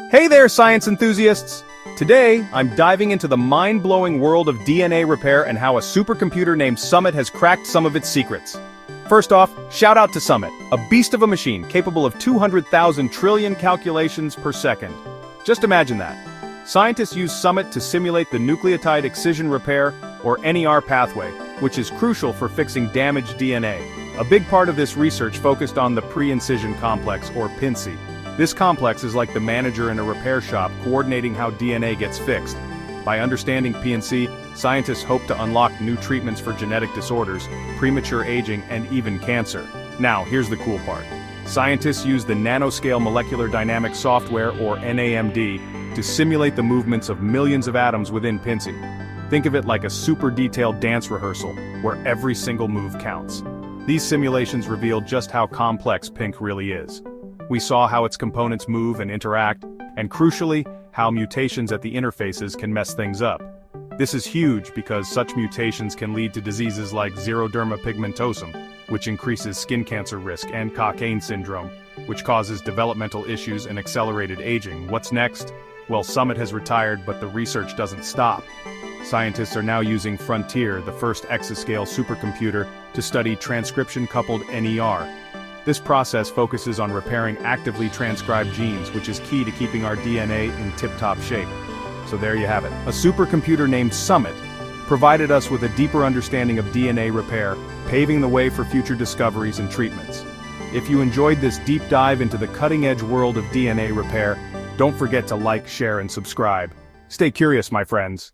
Hey there, science enthusiasts! Today, I'm diving into the mind-blowing world of DNA repair and how a supercomputer named Summit has cracked some of its secrets. First off, shout out to Summit, a beast of a machine capable of 200,000 trillion calculations per second. Just imagine that. Scientists use Summit to simulate the nucleotide excision repair, or NER pathway, which is crucial for fixing damaged DNA. A big part of this research focused on the pre-incision complex, or PINC. This complex is like the manager in a repair shop coordinating how DNA gets fixed. By understanding PNC, scientists hope to unlock new treatments for genetic disorders, premature aging, and even cancer. Now, here's the cool part. Scientists use the nanoscale molecular dynamics software, or NAMD, to simulate the movements of millions of atoms within PINC. Think of it like a super detailed dance rehearsal, where every single move counts. These simulations revealed just how complex PINC really is. We saw how its components move and interact, and crucially, how mutations at the interfaces can mess things up. This is huge because such mutations can lead to diseases like xeroderma pigmentosum, which increases skin cancer risk, and Cockayne syndrome, which causes developmental issues and accelerated aging. What's next? Well, Summit has retired, but the research doesn't stop. Scientists are now using Frontier, the first exascale supercomputer, to study transcription-coupled NER. This process focuses on repairing actively transcribed genes, which is key to keeping our DNA in tip-top shape. So there you have it. A supercomputer named Summit provided us with a deeper understanding of DNA repair, paving the way for future discoveries and treatments. If you enjoyed this deep dive into the cutting-edge world of DNA repair, don't forget to like, share, and subscribe. Stay curious, my friends.